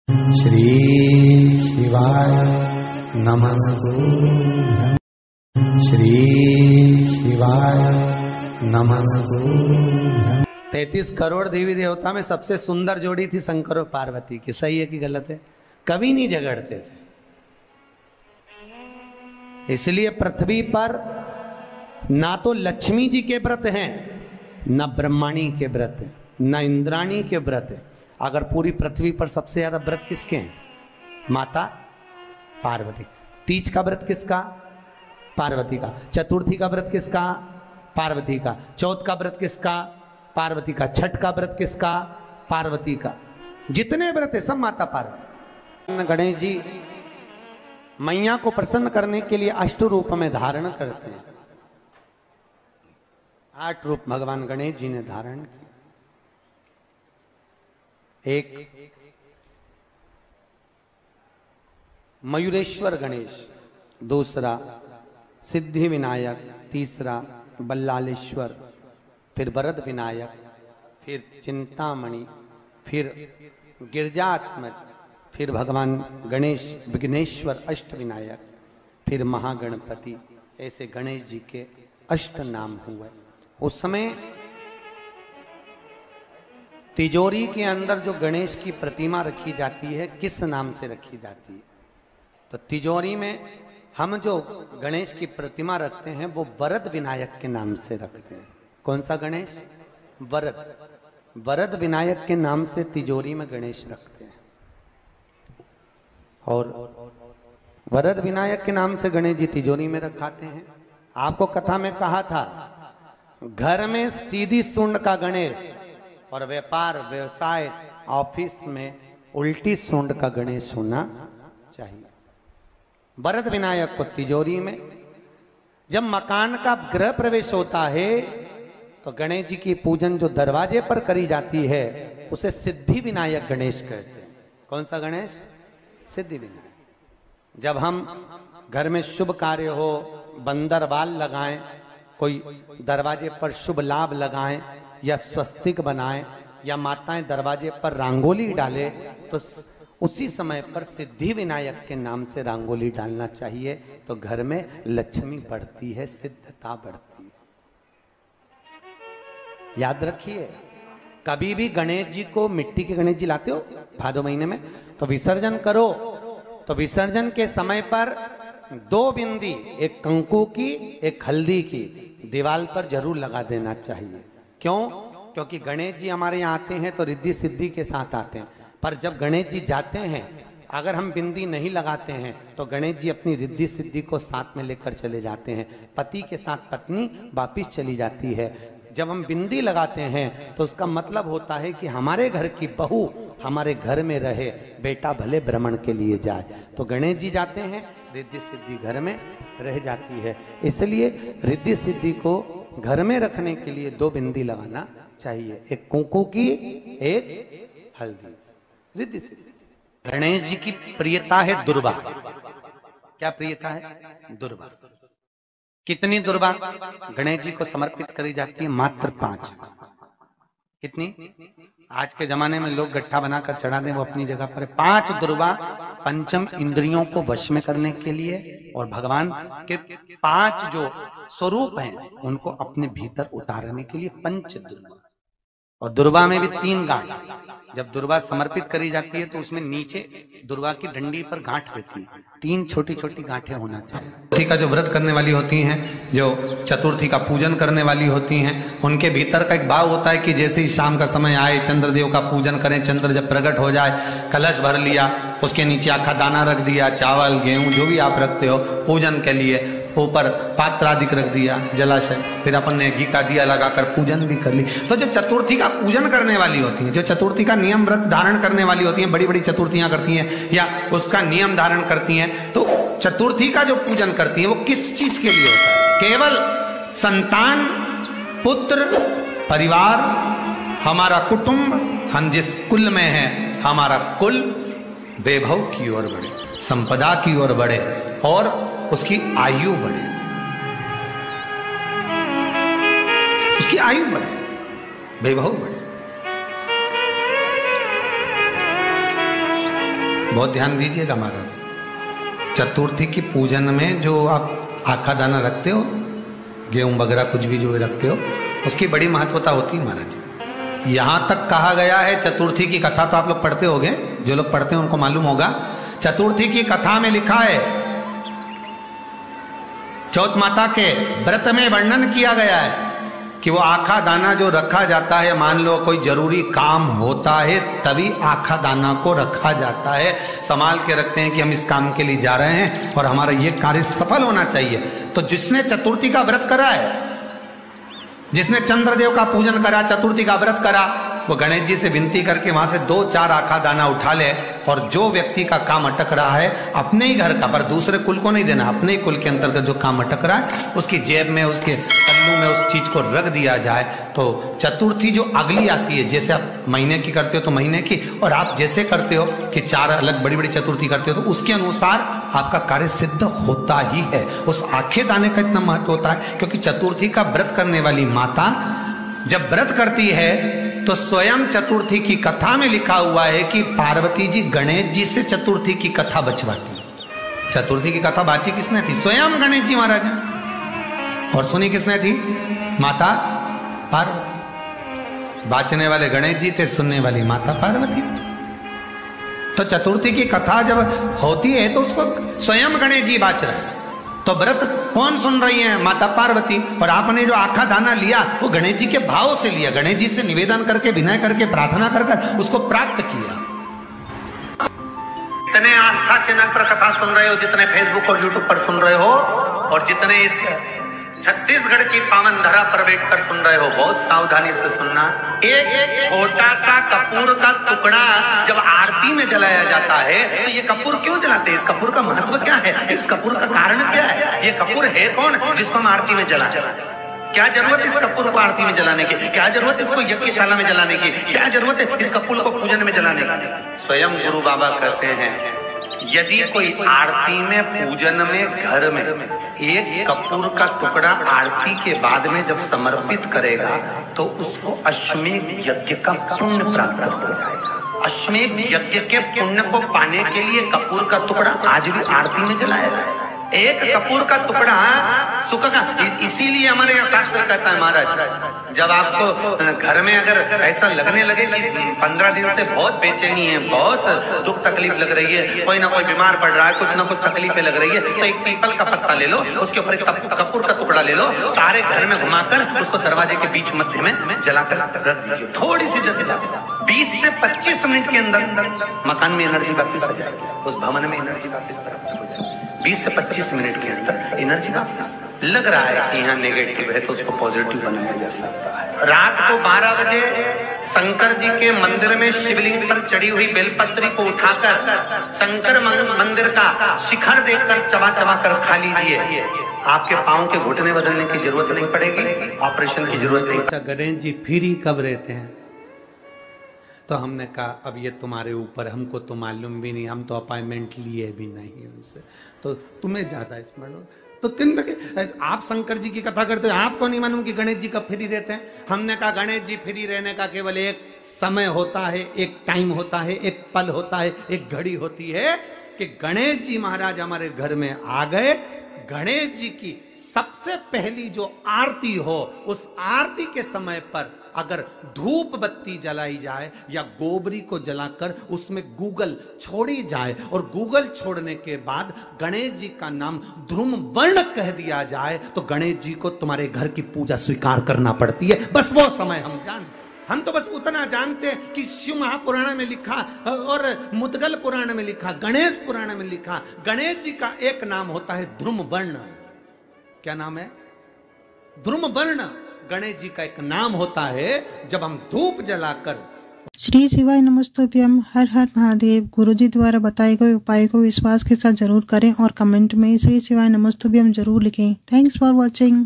श्री शिवाय नमस्तुभ्यं। श्री शिवाय नमस्तुभ्यं। 33 करोड़ देवी देवता में सबसे सुंदर जोड़ी थी शंकर और पार्वती की। सही है कि गलत है? कभी नहीं झगड़ते थे। इसलिए पृथ्वी पर ना तो लक्ष्मी जी के व्रत हैं, ना ब्रह्माणी के व्रत हैं, ना इंद्राणी के व्रत हैं। अगर पूरी पृथ्वी पर सबसे ज्यादा व्रत किसके हैं? माता पार्वती। तीज का व्रत किसका? पार्वती का। चतुर्थी का व्रत किसका? पार्वती का। चौथ का व्रत किसका? पार्वती का। छठ का व्रत किसका? पार्वती का। जितने व्रत है सब माता पार्वती। गणेश जी मैया को प्रसन्न करने के लिए अष्ट रूप में धारण करते हैं। 8 रूप भगवान गणेश जी ने धारण किए। एक मयूरेश्वर गणेश, दूसरा सिद्धि विनायक, तीसरा बल्लालेश्वर, फिर वरद विनायक, फिर चिंतामणि, फिर गिरजात्मज, फिर भगवान गणेश विघ्नेश्वर अष्ट विनायक, फिर महागणपति। ऐसे गणेश जी के अष्ट नाम हुए। उस समय तिजोरी के अंदर जो गणेश की प्रतिमा रखी जाती है किस नाम से रखी जाती है? तो तिजोरी में हम जो गणेश की प्रतिमा रखते हैं वो वरद विनायक के नाम से रखते हैं। कौन सा गणेश? वरद। वरद विनायक के नाम से तिजोरी में गणेश रखते हैं। और वरद विनायक के नाम से गणेश जी तिजोरी में रखाते हैं। आपको कथा में कहा था, घर में सीधी सूंड का गणेश और व्यापार व्यवसाय ऑफिस में उल्टी सूंड का गणेश होना चाहिए। वरद विनायक को तिजोरी में। जब मकान का गृह प्रवेश होता है तो गणेश जी की पूजन जो दरवाजे पर करी जाती है उसे सिद्धि विनायक गणेश कहते हैं। कौन सा गणेश? सिद्धि विनायक। जब हम घर में शुभ कार्य हो, बंदरवाल लगाएं, कोई दरवाजे पर शुभ लाभ लगाएं या स्वस्तिक बनाएं या माताएं दरवाजे पर रंगोली डाले तो उसी समय पर सिद्धि विनायक के नाम से रंगोली डालना चाहिए। तो घर में लक्ष्मी बढ़ती है, सिद्धता बढ़ती है। याद रखिए, कभी भी गणेश जी को, मिट्टी के गणेश जी लाते हो भादो महीने में, तो विसर्जन करो तो विसर्जन के समय पर 2 बिंदी, एक कंकु की एक हल्दी की, दीवार पर जरूर लगा देना चाहिए। क्यों? क्योंकि गणेश जी हमारे यहाँ आते हैं तो रिद्धि सिद्धि के साथ आते हैं। पर जब गणेश जी जाते हैं, अगर हम बिंदी नहीं लगाते हैं तो गणेश जी अपनी रिद्धि सिद्धि को साथ में लेकर चले जाते हैं। पति के साथ पत्नी वापिस चली जाती है। जब हम बिंदी लगाते हैं तो उसका मतलब होता है कि हमारे घर की बहू हमारे घर में रहे, बेटा भले भ्रमण के लिए जाए। तो गणेश जी जाते हैं, रिद्धि सिद्धि घर में रह जाती है। इसलिए रिद्धि सिद्धि को घर में रखने के लिए 2 बिंदी लगाना चाहिए, एक कुंकू की, एक हल्दी। रिद्धि सिद्धि। गणेश जी की प्रियता है दुर्वा। क्या प्रियता है? दुर्वा। कितनी दुर्वा गणेश जी को समर्पित करी जाती है? मात्र 5। कितनी? आज के जमाने में लोग गट्ठा बनाकर चढ़ा दें, वो अपनी जगह पर 5 दुर्वा पंचम इंद्रियों को वश में करने के लिए और भगवान के 5 जो स्वरूप हैं उनको अपने भीतर उतारने के लिए 5 दुर्वा। और दुर्वा में भी 3 गांठ। जब दुर्वा समर्पित करी जाती है तो उसमें नीचे दुर्वा की डंडी पर गांठ रहती है, 3 छोटी छोटी गांठें होना चाहिए। चतुर्थी का जो व्रत करने वाली होती हैं, जो चतुर्थी का पूजन करने वाली होती हैं, उनके भीतर का एक भाव होता है कि जैसे ही शाम का समय आए चंद्रदेव का पूजन करें। चंद्र जब प्रकट हो जाए, कलश भर लिया, उसके नीचे आखा दाना रख दिया, चावल गेहूं जो भी आप रखते हो पूजन के लिए, ऊपर पात्र आदि रख दिया, जलाशय, फिर अपन ने घी का दिया लगाकर पूजन भी कर ली। तो जो चतुर्थी का पूजन करने वाली होती हैं, जो चतुर्थी का नियम व्रत धारण करने वाली होती हैं, बड़ी बड़ी चतुर्थियां करती हैं या उसका नियम धारण करती हैं, तो चतुर्थी का जो पूजन करती हैं वो किस चीज के लिए होता है? केवल संतान, पुत्र, परिवार, हमारा कुटुंब, हम जिस कुल में हैं, हमारा कुल वैभव की ओर बढ़े, संपदा की ओर बढ़े और उसकी आयु बढ़े, उसकी आयु बढ़े, वैभव बढ़े। बहुत ध्यान दीजिएगा महाराज। चतुर्थी की पूजन में जो आप आखा दाना रखते हो, गेहूं वगैरह कुछ भी जो रखते हो, उसकी बड़ी महत्वता होती है महाराज। यहां तक कहा गया है, चतुर्थी की कथा तो आप लोग पढ़ते होंगे, जो लोग पढ़ते हैं उनको मालूम होगा। चतुर्थी की कथा में लिखा है, चौथ माता के व्रत में वर्णन किया गया है कि वो आखा दाना जो रखा जाता है, मान लो कोई जरूरी काम होता है तभी आखा दाना को रखा जाता है, संभाल के रखते हैं कि हम इस काम के लिए जा रहे हैं और हमारा ये कार्य सफल होना चाहिए। तो जिसने चतुर्थी का व्रत करा है, जिसने चंद्रदेव का पूजन करा, चतुर्थी का व्रत करा, वो गणेश जी से विनती करके वहां से 2-4 आखा दाना उठा ले, और जो व्यक्ति का काम अटक रहा है अपने ही घर का, पर दूसरे कुल को नहीं देना, अपने ही कुल के अंतर्गत जो काम अटक रहा है उसकी जेब में, उसके पल्लू में उस चीज को रख दिया जाए। तो चतुर्थी जो अगली आती है, जैसे आप महीने की करते हो तो महीने की, और आप जैसे करते हो कि 4 अलग बड़ी बड़ी चतुर्थी करते हो तो उसके अनुसार आपका कार्य सिद्ध होता ही है। उस आखे दाने का इतना महत्व होता है क्योंकि चतुर्थी का व्रत करने वाली माता जब व्रत करती है तो स्वयं चतुर्थी की कथा में लिखा हुआ है कि पार्वती जी गणेश जी से चतुर्थी की कथा बचवाती। चतुर्थी की कथा बाची किसने थी? स्वयं गणेश जी महाराज ने। और सुनी किसने थी? माता पार्वती। बाचने वाले गणेश जी थे, सुनने वाली माता पार्वती थी। तो चतुर्थी की कथा जब होती है तो उसको स्वयं गणेश जी बाच रहे हैं। तो व्रत कौन सुन रही है? माता पार्वती। और आपने जो आखा दाना लिया वो गणेश जी के भाव से लिया, गणेश जी से निवेदन करके, विनय करके, प्रार्थना कर उसको प्राप्त किया। जितने आस्था चैनल पर कथा सुन रहे हो, जितने फेसबुक और यूट्यूब पर सुन रहे हो, और जितने इस छत्तीसगढ़ की पावन धरा पर बैठकर सुन रहे हो, बहुत सावधानी से सुनना। एक छोटा सा कपूर का टुकड़ा जब आरती में जलाया जाता है तो ये कपूर क्यों जलाते हैं? इस कपूर का महत्व क्या है? इस कपूर का कारण क्या है? ये कपूर है कौन जिसको हम आरती में जलाते हैं? क्या जरूरत इस कपूर को आरती में जलाने की? क्या जरूरत इसको यज्ञशाला में जलाने की? क्या जरूरत है इस कपूर को पूजन में जलाने की? स्वयं गुरु बाबा कहते हैं, यदि कोई आरती में, पूजन में, घर में एक कपूर का टुकड़ा आरती के बाद में जब समर्पित करेगा तो उसको अश्वमेध यज्ञ का पुण्य प्राप्त हो जाएगा। अश्वमेध यज्ञ के पुण्य को पाने के लिए कपूर का टुकड़ा आज भी आरती में जलाया जाएगा। एक कपूर का टुकड़ा सुख का, इसीलिए हमारे यहाँ शास्त्र कहता है महाराज, जब आपको घर में अगर ऐसा लगने लगे कि 15 दिन से बहुत बेचैनी है, बहुत दुख तकलीफ लग रही है, कोई ना कोई बीमार पड़ रहा है, कुछ ना कुछ तकलीफें लग रही है, तो एक पीपल का पत्ता ले लो, उसके ऊपर एक कपूर का टुकड़ा ले लो, सारे घर में घुमाकर उसको दरवाजे के बीच मध्य में जलाकर रख दीजिए। थोड़ी सी जैसे 20 से 25 मिनट के अंदर मकान में एनर्जी वापिस आ जाएगी, उस भवन में एनर्जी वापिस प्राप्त हो जाएगी। 20 से 25 मिनट के अंदर एनर्जी वापस। लग रहा है कि यहाँ नेगेटिव है तो उसको पॉजिटिव बनाया जा सकता है। रात को 12 बजे शंकर जी के मंदिर में शिवलिंग पर चढ़ी हुई बेलपत्री को उठाकर शंकर मंदिर का शिखर देखकर चबा चबा कर खा लीजिए। आपके पाँव के घुटने बदलने की जरूरत नहीं पड़ेगी, ऑपरेशन की जरूरत नहीं। गणेश जी फिर ही कब रहते हैं? तो हमने कहा अब ये तुम्हारे ऊपर, हमको तो मालूम भी नहीं, हम तो अपॉइंटमेंट लिए भी नहीं उनसे, तो तुम्हें ज्यादा स्मरण हो। तो आप शंकर जी की कथा करते हो, आपको नहीं मालूम कि गणेश जी कब फ्री रहते हैं? हमने कहा गणेश जी फ्री रहने का केवल एक समय होता है, एक टाइम होता है, एक पल होता है, एक घड़ी होती है कि गणेश जी महाराज हमारे घर में आ गए। गणेश जी की सबसे पहली जो आरती हो, उस आरती के समय पर अगर धूप बत्ती जलाई जाए या गोबरी को जलाकर उसमें गूगल छोड़ी जाए और गूगल छोड़ने के बाद गणेश जी का नाम ध्रुम वर्ण कह दिया जाए तो गणेश जी को तुम्हारे घर की पूजा स्वीकार करना पड़ती है। बस वो समय हम तो बस उतना जानते हैं कि शिव महापुराण में लिखा और मुद्गल पुराण में लिखा, गणेश पुराण में लिखा, गणेश जी का एक नाम होता है ध्रुम वर्ण। क्या नाम है? ध्रुम वर्ण गणेश जी का एक नाम होता है। जब हम धूप जलाकर श्री शिवाय नमस्तुभ्यम, हर हर महादेव। गुरुजी द्वारा बताए गए उपाय को विश्वास के साथ जरूर करें और कमेंट में श्री शिवाय नमस्तुभ्यम जरूर लिखें। Thanks for watching.